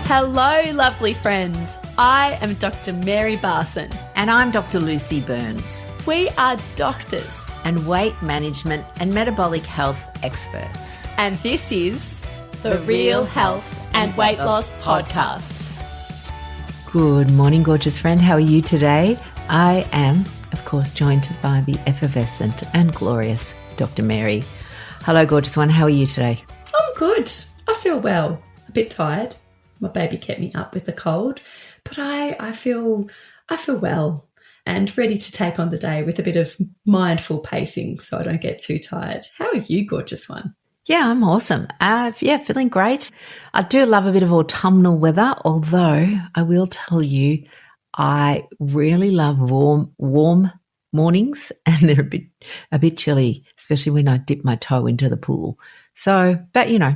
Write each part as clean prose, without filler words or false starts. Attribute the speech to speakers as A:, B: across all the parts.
A: Hello, lovely friend. I am Dr. Mary Barson.
B: And I'm Dr. Lucy Burns.
A: We are doctors
B: and weight management and metabolic health experts.
A: and this is the Real Health and Weight Loss Podcast.
B: Good morning, gorgeous friend. How are you today? I am, of course, joined by the effervescent and glorious Dr. Mary. Hello, gorgeous one. How are you today?
A: I'm good. I feel well. A bit tired. My baby kept me up with a cold, but I feel well and ready to take on the day with a bit of mindful pacing so I don't get too tired. How are you, gorgeous one?
B: Yeah, I'm awesome. Feeling great. I do love a bit of autumnal weather, although I will tell you I really love warm mornings, and they're a bit chilly, especially when I dip my toe into the pool. So, but you know,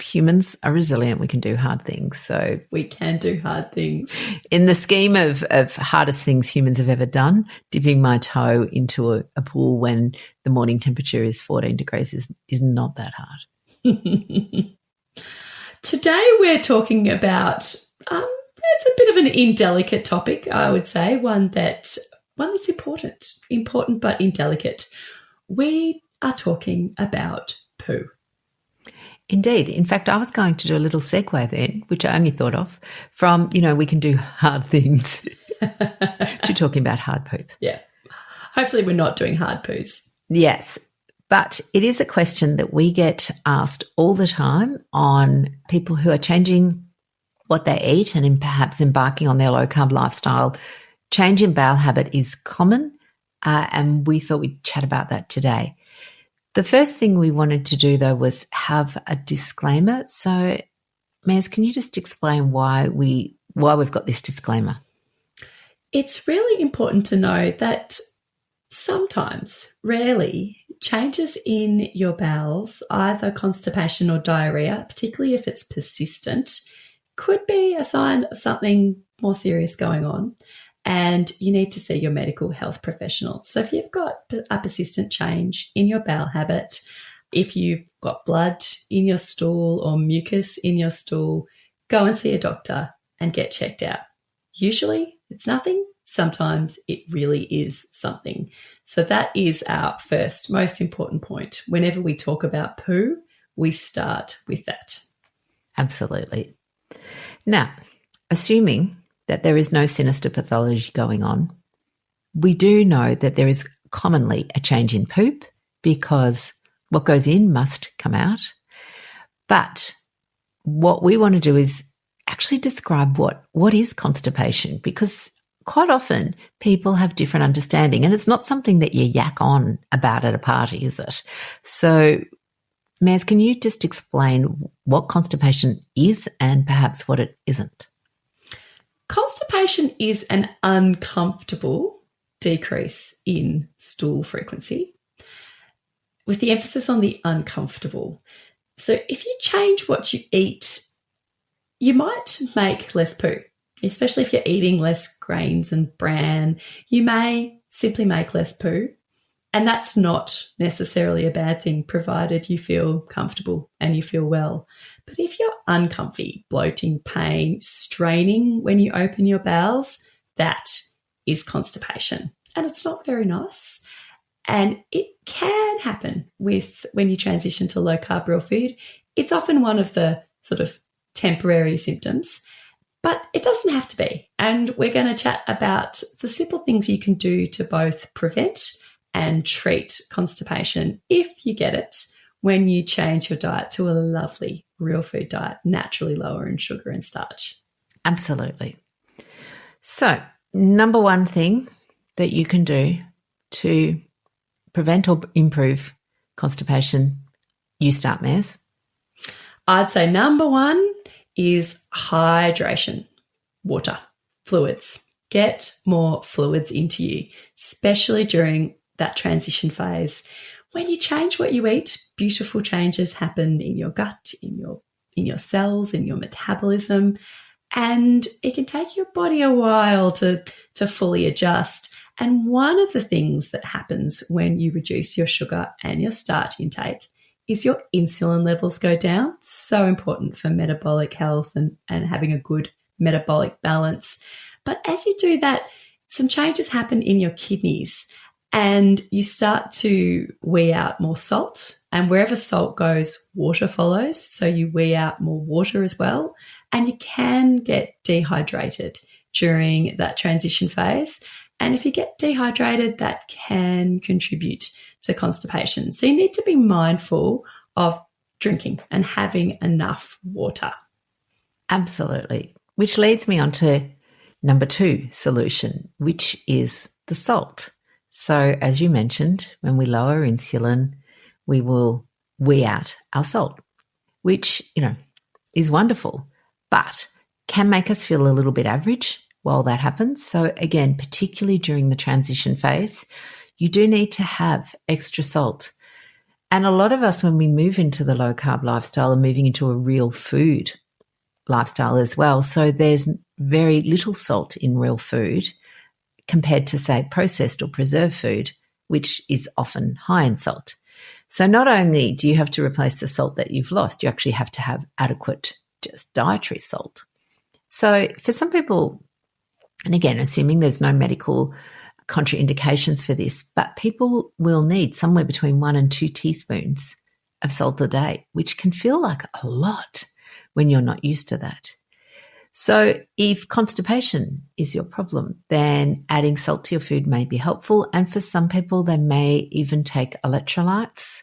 B: humans are resilient. We can do hard things. So
A: We can do hard things.
B: in the scheme of hardest things humans have ever done, dipping my toe into a pool when the morning temperature is 14 degrees is not that hard.
A: Today we're talking about it's a bit of an indelicate topic, I would say, one that's important but indelicate. We are talking about poo.
B: Indeed. In fact, I was going to do a little segue then, which I only thought of, from, we can do hard things to talking about hard poop.
A: Yeah. Hopefully we're not doing hard poos.
B: Yes. But it is a question that we get asked all the time on people who are changing what they eat and perhaps embarking on their low-carb lifestyle. Change in bowel habit is common, and we thought we'd chat about that today. The first thing we wanted to do, though, was have a disclaimer. So, Maz, can you just explain why we've got this disclaimer?
A: It's really important to know that sometimes, rarely, changes in your bowels, either constipation or diarrhoea, particularly if it's persistent, could be a sign of something more serious going on, and you need to see your medical health professional. So if you've got a persistent change in your bowel habit, if you've got blood in your stool or mucus in your stool, go and see a doctor and get checked out. Usually it's nothing. Sometimes it really is something. So that is our first most important point. Whenever we talk about poo, we start with that.
B: Absolutely. Now, assuming that there is no sinister pathology going on, we do know that there is commonly a change in poop because what goes in must come out. But what we want to do is actually describe what is constipation, because quite often people have different understanding, and it's not something that you yak on about at a party, is it? So, Maz, can you just explain what constipation is and perhaps what it isn't?
A: Constipation is an uncomfortable decrease in stool frequency, with the emphasis on the uncomfortable. So if you change what you eat, you might make less poo, especially if you're eating less grains and bran. You may simply make less poo, and that's not necessarily a bad thing, provided you feel comfortable and you feel well. But if you're uncomfy, bloating, pain, straining when you open your bowels, that is constipation. And it's not very nice. And it can happen when you transition to low-carb real food. It's often one of the sort of temporary symptoms, but it doesn't have to be. And we're going to chat about the simple things you can do to both prevent and treat constipation if you get it when you change your diet to a lovely real food diet, naturally lower in sugar and starch.
B: Absolutely. So, number one thing that you can do to prevent or improve constipation, you start, Maz.
A: I'd say number one is hydration, water, fluids. Get more fluids into you, especially during that transition phase. When you change what you eat, beautiful changes happen in your gut, in your cells, in your metabolism, and it can take your body a while to fully adjust. And one of the things that happens when you reduce your sugar and your starch intake is your insulin levels go down. So important for metabolic health and having a good metabolic balance. But as you do that, some changes happen in your kidneys and you start to wee out more salt. And wherever salt goes, water follows. So you wee out more water as well. And you can get dehydrated during that transition phase. And if you get dehydrated, that can contribute to constipation. So you need to be mindful of drinking and having enough water.
B: Absolutely. Which leads me on to number 2 solution, which is the salt. So as you mentioned, when we lower insulin, we will wee out our salt, which, is wonderful, but can make us feel a little bit average while that happens. So again, particularly during the transition phase, you do need to have extra salt. And a lot of us, when we move into the low carb lifestyle, are moving into a real food lifestyle as well. So there's very little salt in real food compared to, say, processed or preserved food, which is often high in salt. So not only do you have to replace the salt that you've lost, you actually have to have adequate just dietary salt. So for some people, and again, assuming there's no medical contraindications for this, but people will need somewhere between 1 and 2 teaspoons of salt a day, which can feel like a lot when you're not used to that. So if constipation is your problem, then adding salt to your food may be helpful. And for some people, they may even take electrolytes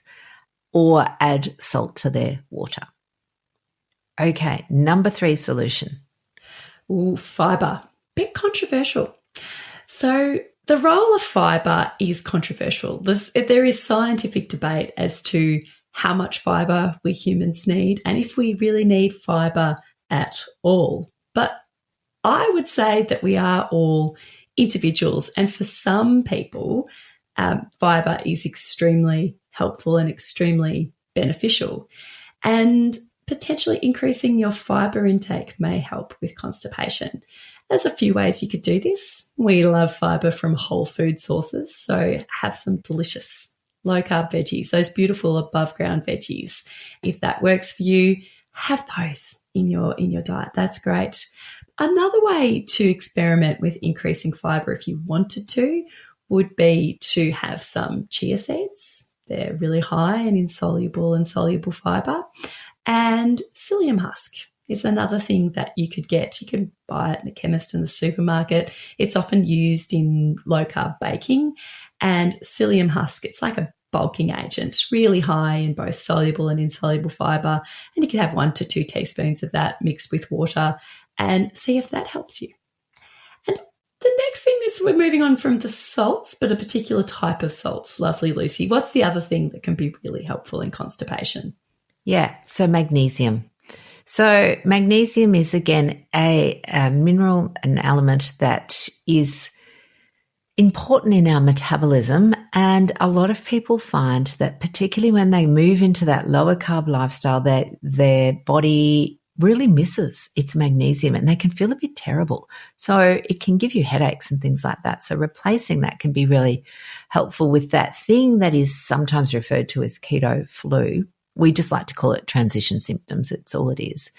B: or add salt to their water. Okay, number 3 solution.
A: Fibre. Bit controversial. So the role of fibre is controversial. There is scientific debate as to how much fibre we humans need and if we really need fibre at all. But I would say that we are all individuals, and for some people, fibre is extremely helpful and extremely beneficial. And potentially increasing your fibre intake may help with constipation. There's a few ways you could do this. We love fibre from whole food sources, so have some delicious low-carb veggies, those beautiful above-ground veggies. If that works for you, have those in your diet. That's great. Another way to experiment with increasing fibre, if you wanted to, would be to have some chia seeds. They're really high in insoluble and soluble fibre. And psyllium husk is another thing that you could get. You can buy it in the chemist and the supermarket. It's often used in low-carb baking. And psyllium husk, it's like a bulking agent, really high in both soluble and insoluble fibre. And you can have 1 to 2 teaspoons of that mixed with water and see if that helps you. And the next thing is we're moving on from the salts, but a particular type of salts. Lovely Lucy, what's the other thing that can be really helpful in constipation?
B: Yeah, so magnesium. So magnesium is, again, a mineral, an element that is important in our metabolism. And a lot of people find that particularly when they move into that lower carb lifestyle, that their body really misses its magnesium and they can feel a bit terrible. So it can give you headaches and things like that. So replacing that can be really helpful with that thing that is sometimes referred to as keto flu. We just like to call it transition symptoms. It's all it is.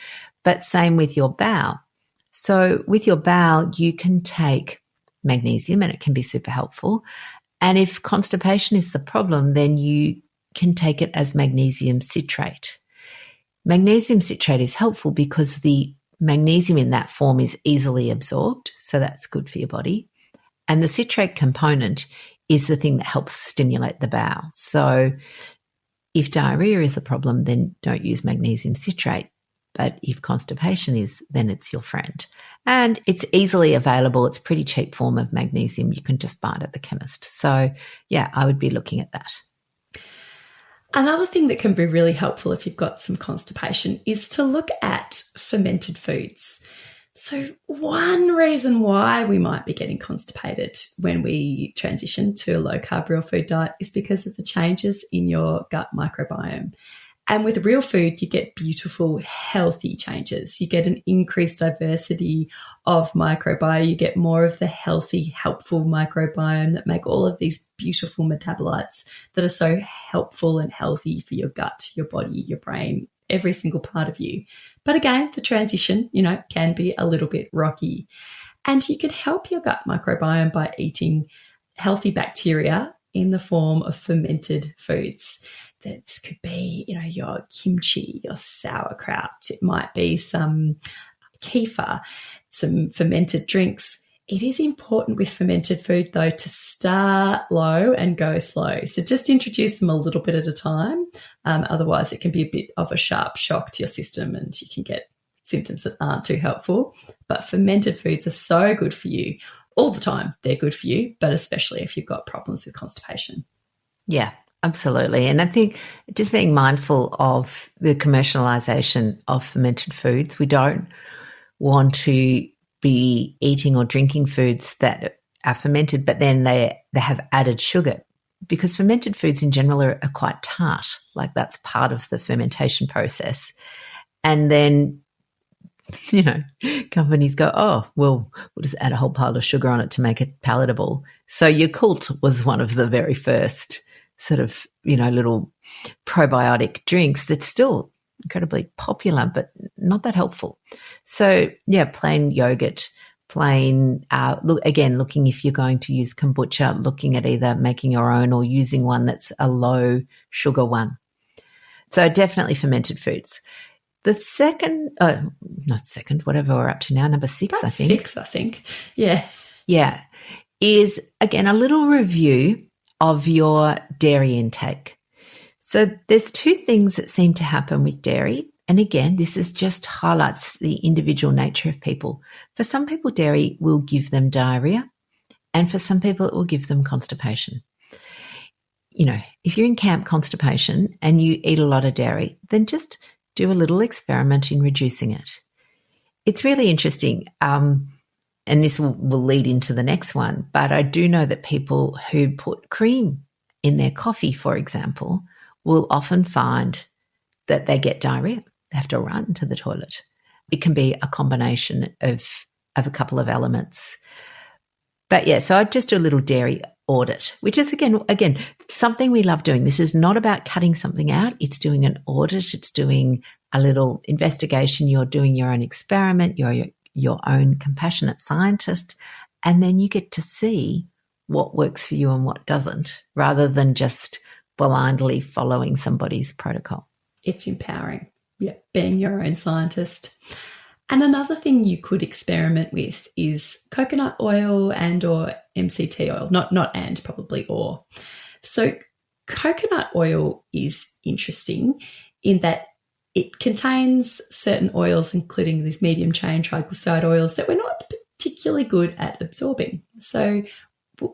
B: But same with your bowel. So with your bowel, you can take magnesium and it can be super helpful. And if constipation is the problem, then you can take it as magnesium citrate. Magnesium citrate is helpful because the magnesium in that form is easily absorbed. So that's good for your body. And the citrate component is the thing that helps stimulate the bowel. So if diarrhea is a problem, then don't use magnesium citrate. But if constipation is, then it's your friend. And it's easily available. It's a pretty cheap form of magnesium. You can just buy it at the chemist. So, yeah, I would be looking at that.
A: Another thing that can be really helpful if you've got some constipation is to look at fermented foods. So one reason why we might be getting constipated when we transition to a low-carb real food diet is because of the changes in your gut microbiome. And with real food, you get beautiful, healthy changes. You get an increased diversity of microbiome. You get more of the healthy, helpful microbiome that make all of these beautiful metabolites that are so helpful and healthy for your gut, your body, your brain, every single part of you. But again, the transition, can be a little bit rocky. And you can help your gut microbiome by eating healthy bacteria in the form of fermented foods. This could be, your kimchi, your sauerkraut. It might be some kefir, some fermented drinks. It is important with fermented food, though, to start low and go slow. So just introduce them a little bit at a time. Otherwise, it can be a bit of a sharp shock to your system and you can get symptoms that aren't too helpful. But fermented foods are so good for you all the time. They're good for you, but especially if you've got problems with constipation.
B: Yeah, absolutely. And I think just being mindful of the commercialization of fermented foods, we don't want to be eating or drinking foods that are fermented, but then they have added sugar, because fermented foods in general are quite tart. Like, that's part of the fermentation process. And then, companies go, oh, well, we'll just add a whole pile of sugar on it to make it palatable. So Yakult was one of the very first sort of, little probiotic drinks that's still incredibly popular, but not that helpful. So, yeah, plain yogurt, looking if you're going to use kombucha, looking at either making your own or using one that's a low sugar one. So definitely fermented foods. The whatever we're up to now, number 6,
A: That's
B: I think.
A: 6, I think. Yeah.
B: Yeah. Is, again, a little review of your dairy intake. So there's 2 things that seem to happen with dairy. And again, this is just highlights the individual nature of people. For some people, dairy will give them diarrhea. And for some people, it will give them constipation. If you're in camp constipation and you eat a lot of dairy, then just do a little experiment in reducing it. It's really interesting, and this will lead into the next one, but I do know that people who put cream in their coffee, for example, will often find that they get diarrhea. They have to run to the toilet. It can be a combination of a couple of elements. But yeah, so I just do a little dairy audit, which is again something we love doing. This is not about cutting something out. It's doing an audit. It's doing a little investigation. You're doing your own experiment. You're your own compassionate scientist, and then you get to see what works for you and what doesn't, rather than just blindly following somebody's protocol.
A: It's empowering, being your own scientist. And another thing you could experiment with is coconut oil and or MCT oil, not and, probably or. So coconut oil is interesting in that it contains certain oils, including these medium chain triglyceride oils, that we're not particularly good at absorbing. So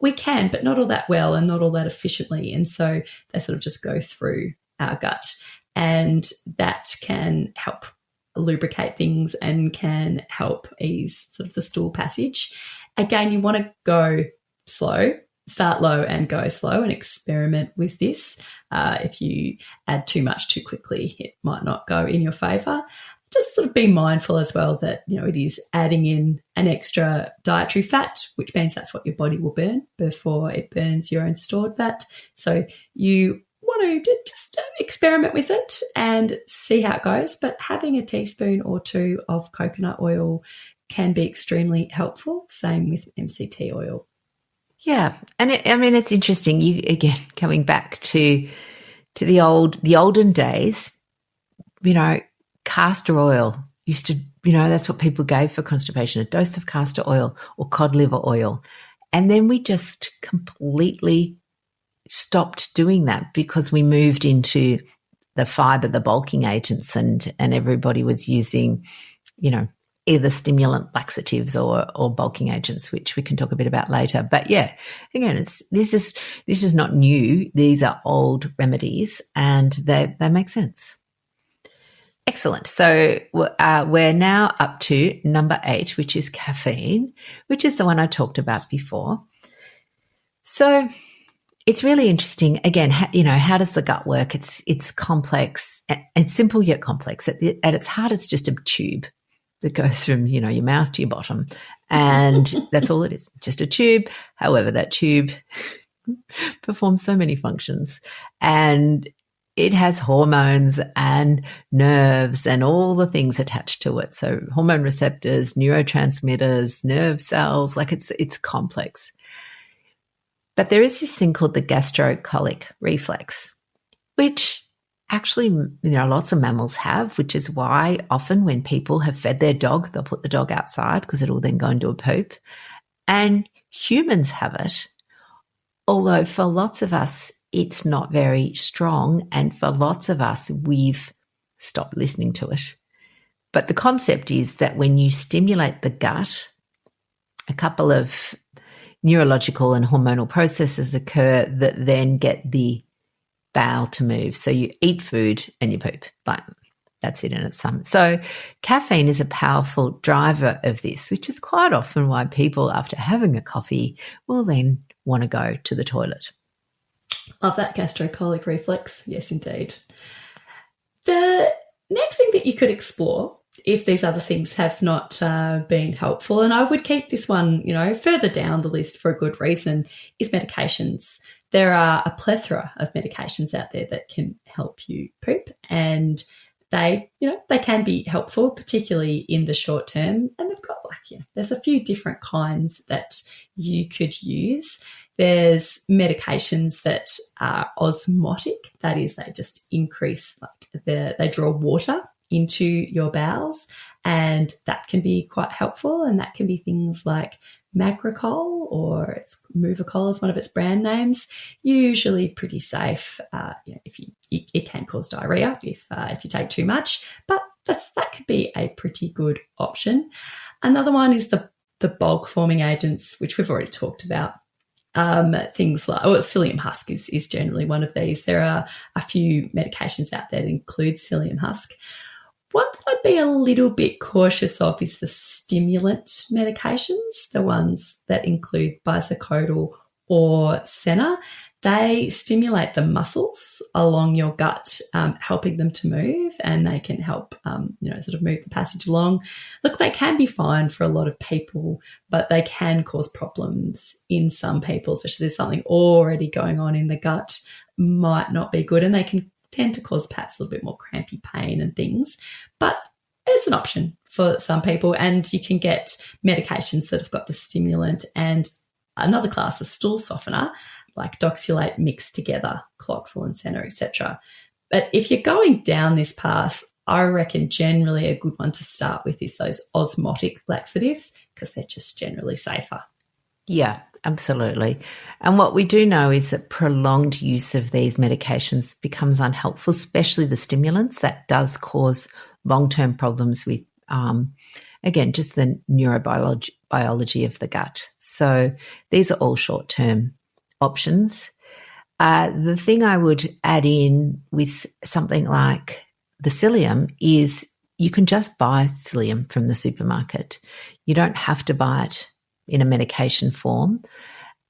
A: we can, but not all that well and not all that efficiently. And so they sort of just go through our gut, and that can help lubricate things and can help ease sort of the stool passage. Again, you want to go slow, start low and go slow and experiment with this. If you add too much too quickly, it might not go in your favour. Just sort of be mindful as well that, it is adding in an extra dietary fat, which means that's what your body will burn before it burns your own stored fat. So you want to just experiment with it and see how it goes. But having a teaspoon or 2 of coconut oil can be extremely helpful. Same with MCT oil.
B: Yeah. And it's interesting. You, again, coming back to the olden days, castor oil used to, that's what people gave for constipation, a dose of castor oil or cod liver oil. And then we just completely stopped doing that because we moved into the fiber, the bulking agents, and everybody was using, either stimulant laxatives or bulking agents, which we can talk a bit about later. But yeah, again, this is not new. These are old remedies, and they make sense. Excellent. So we're now up to number 8, which is caffeine, which is the one I talked about before. So It's really interesting. Again, how does the gut work? It's complex and simple yet complex. At its heart, it's just a tube that goes from, your mouth to your bottom. And that's all it is, just a tube. However, that tube performs so many functions, and it has hormones and nerves and all the things attached to it. So hormone receptors, neurotransmitters, nerve cells, like it's complex. But there is this thing called the gastrocolic reflex, which actually, lots of mammals have, which is why often when people have fed their dog, they'll put the dog outside because it'll then go into a poop. And humans have it, although for lots of us, it's not very strong. And for lots of us, we've stopped listening to it. But the concept is that when you stimulate the gut, a couple of neurological and hormonal processes occur that then get the bowel to move. So you eat food and you poop. Like, that's it in its sum. So caffeine is a powerful driver of this, which is quite often why people, after having a coffee, will then want to go to the toilet.
A: Love that gastrocolic reflex. Yes, indeed. The next thing that you could explore, if these other things have not been helpful, and I would keep this one, further down the list for a good reason, is medications. There are a plethora of medications out there that can help you poop, and they can be helpful, particularly in the short term. And they've got there's a few different kinds that you could use. There's medications that are osmotic. That is, they just increase, they draw water into your bowels, and that can be quite helpful. And that can be things like Magrecol, or it's Movicol is one of its brand names. Usually pretty safe. If it can cause diarrhea if you take too much, but that could be a pretty good option. Another one is the bulk forming agents, which we've already talked about. Things like psyllium husk is generally one of these. There are a few medications out there that include psyllium husk. What I'd be a little bit cautious of is the stimulant medications, the ones that include bisacodyl or senna. They stimulate the muscles along your gut, helping them to move, and they can help, sort of move the passage along. Look, they can be fine for a lot of people, but they can cause problems in some people, especially if there's something already going on in the gut, might not be good, and they can tend to cause perhaps a little bit more crampy pain and things. But it's an option for some people, and you can get medications that have got the stimulant and another class, a stool softener, like Doxulate mixed together, Cloxil and senna, etc. But if you're going down this path, I reckon generally a good one to start with is those osmotic laxatives, because they're just generally safer.
B: Yeah, absolutely. And what we do know is that prolonged use of these medications becomes unhelpful, especially the stimulants. That does cause long-term problems with, again, just the neurobiology of the gut. So these are all short-term options. The thing I would add in with something like the psyllium is you can just buy psyllium from the supermarket. You don't have to buy it in a medication form.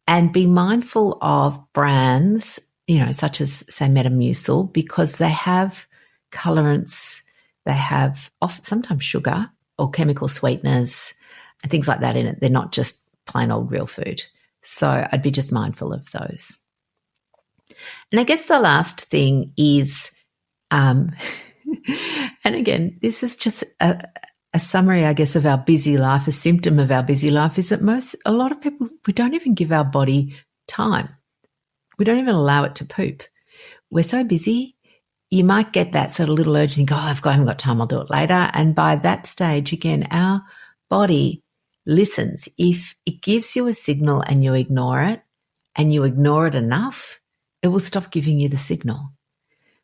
B: And be mindful of brands, such as, say, Metamucil, because they have colorants, they have sometimes sugar or chemical sweeteners and things like that in it. They're not just plain old real food. So I'd be just mindful of those. And I guess the last thing is, and again, this is just a summary, I guess, of our busy life. A symptom of our busy life is that a lot of people, we don't even give our body time. We don't even allow it to poop. We're so busy, you might get that sort of little urge and think, I haven't got time, I'll do it later. And by that stage, again, our body listens. If it gives you a signal and you ignore it enough, it will stop giving you the signal.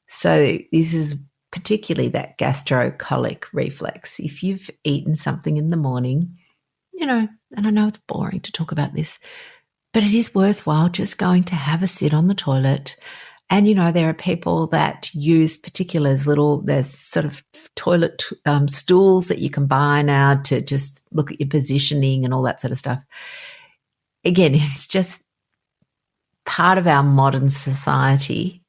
B: So this is particularly that gastrocolic reflex. If you've eaten something in the morning, and I know it's boring to talk about this, but it is worthwhile just going to have a sit on the toilet. And, there are people that use there's sort of toilet stools that you can buy now to just look at your positioning and all that sort of stuff. Again, it's just part of our modern society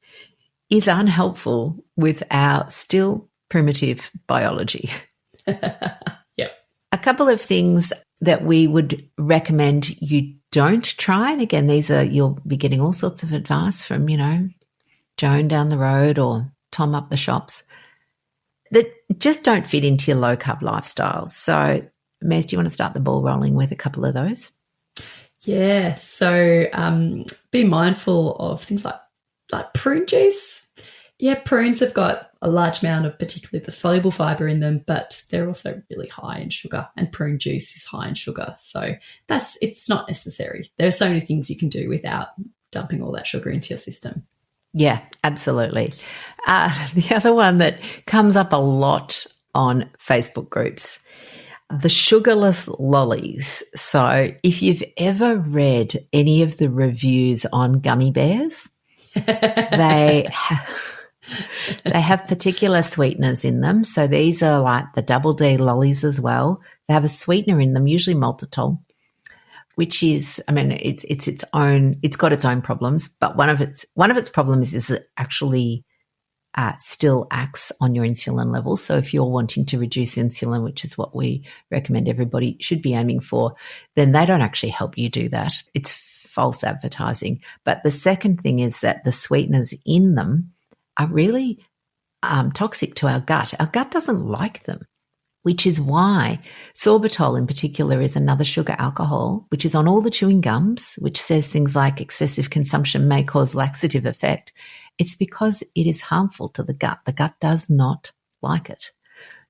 B: is unhelpful with our still primitive biology.
A: Yep.
B: A couple of things that we would recommend you don't try, and again, you'll be getting all sorts of advice from, Joan down the road or Tom up the shops, that just don't fit into your low-carb lifestyle. So, Mez, do you want to start the ball rolling with a couple of those?
A: Yeah, so be mindful of things like prune juice. Yeah, prunes have got a large amount of particularly the soluble fibre in them, but they're also really high in sugar, and prune juice is high in sugar. So it's not necessary. There are so many things you can do without dumping all that sugar into your system.
B: Yeah, absolutely. The other one that comes up a lot on Facebook groups, the sugarless lollies. So if you've ever read any of the reviews on gummy bears, they have particular sweeteners in them. So these are like the double D lollies as well. They have a sweetener in them, usually maltitol, which is, it's got its own problems, but one of its problems is it actually still acts on your insulin levels. So if you're wanting to reduce insulin, which is what we recommend everybody should be aiming for, then they don't actually help you do that. It's false advertising. But the second thing is that the sweeteners in them are really toxic to our gut. Our gut doesn't like them, which is why sorbitol in particular is another sugar alcohol, which is on all the chewing gums, which says things like excessive consumption may cause laxative effect. It's because it is harmful to the gut. The gut does not like it.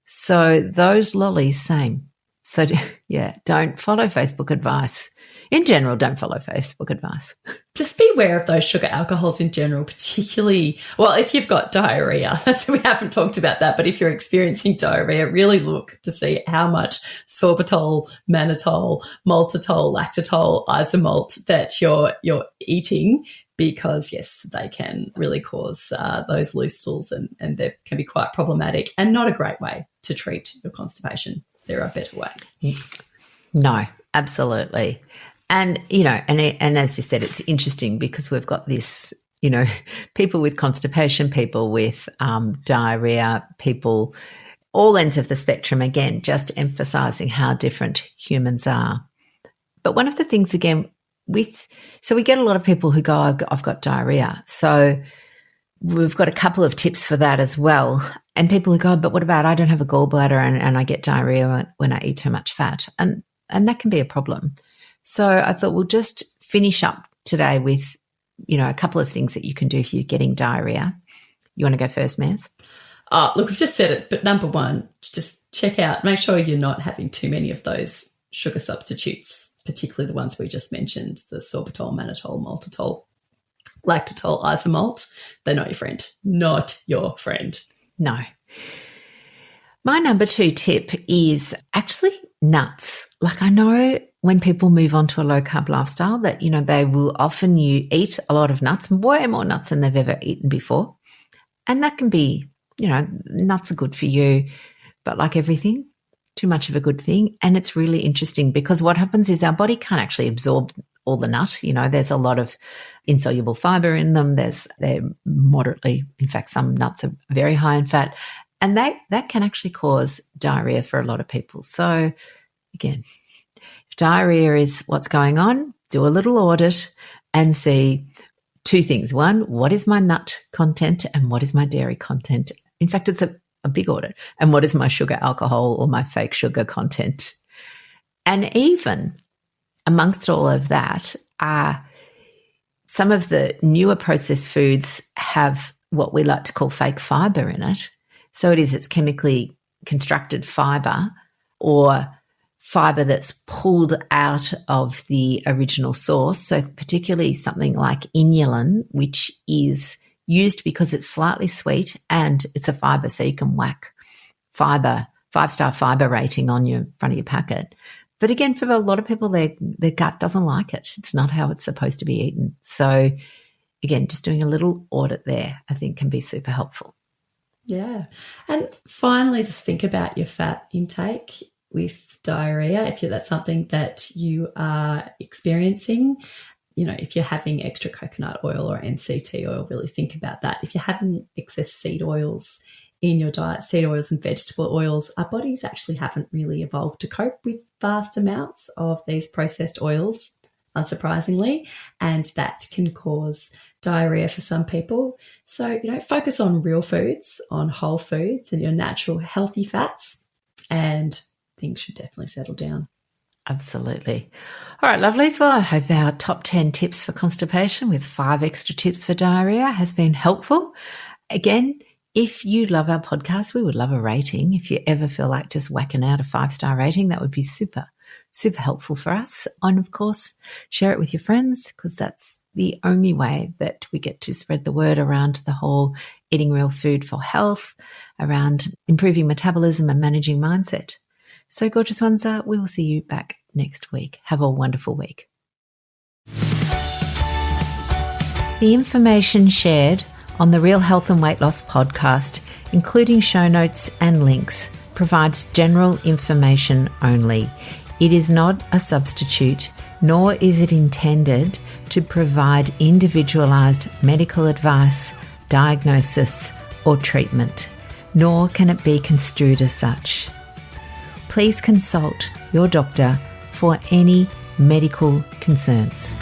B: So those lollies, same. So yeah, don't follow Facebook advice. In general, don't follow Facebook advice.
A: Just be aware of those sugar alcohols in general, particularly, well, if you've got diarrhea. So we haven't talked about that, but if you're experiencing diarrhea, really look to see how much sorbitol, mannitol, maltitol, lactitol, isomalt that you're eating, because, yes, they can really cause those loose stools and they can be quite problematic and not a great way to treat your constipation. There are better ways.
B: No, absolutely. And, and as you said, it's interesting because we've got this, people with constipation, people with diarrhea, people, all ends of the spectrum, again, just emphasising how different humans are. But one of the things, again, so we get a lot of people who go, I've got diarrhea. So we've got a couple of tips for that as well. And people who go, but what about I don't have a gallbladder and I get diarrhea when I eat too much fat? And that can be a problem. So I thought we'll just finish up today with, a couple of things that you can do if you're getting diarrhea. You want to go first, Mez?
A: Look, we've just said it, but number one, just check out, make sure you're not having too many of those sugar substitutes, particularly the ones we just mentioned, the sorbitol, mannitol, maltitol, lactitol, isomalt. They're not your friend. Not your friend.
B: No. My number 2 tip is actually nuts. Like, I know when people move on to a low-carb lifestyle that, they will often eat a lot of nuts, way more nuts than they've ever eaten before. And that can be, nuts are good for you, but like everything, too much of a good thing. And it's really interesting because what happens is our body can't actually absorb all the nut. There's a lot of insoluble fiber in them. They're moderately, in fact, some nuts are very high in fat. And that can actually cause diarrhea for a lot of people. So again, if diarrhea is what's going on, do a little audit and see 2 things. One, what is my nut content and what is my dairy content? In fact, it's a big audit. And what is my sugar alcohol or my fake sugar content? And even amongst all of that, some of the newer processed foods have what we like to call fake fiber in it. So it's chemically constructed fiber or fiber that's pulled out of the original source. So particularly something like inulin, which is used because it's slightly sweet and it's a fiber, so you can whack fiber, 5-star fiber rating on your front of your packet. But again, for a lot of people, their gut doesn't like it. It's not how it's supposed to be eaten. So again, just doing a little audit there, I think, can be super helpful.
A: Yeah. And finally, just think about your fat intake with diarrhea, if that's something that you are experiencing. if you're having extra coconut oil or MCT oil, really think about that. If you're having excess seed oils in your diet, seed oils and vegetable oils, our bodies actually haven't really evolved to cope with vast amounts of these processed oils, unsurprisingly, and that can cause diarrhea for some people. So, focus on real foods, on whole foods and your natural healthy fats, and things should definitely settle down.
B: Absolutely. All right, lovelies. Well, I hope our top 10 tips for constipation with 5 extra tips for diarrhea has been helpful. Again, if you love our podcast, we would love a rating. If you ever feel like just whacking out a 5-star rating, that would be super helpful for us. And of course, share it with your friends, because that's the only way that we get to spread the word around the whole eating real food for health, around improving metabolism and managing mindset. So gorgeous ones, we will see you back next week. Have a wonderful week. The information shared on the Real Health and Weight Loss podcast, including show notes and links, provides general information only. It is not a substitute, nor is it intended to provide individualized medical advice, diagnosis, or treatment, nor can it be construed as such. Please consult your doctor for any medical concerns.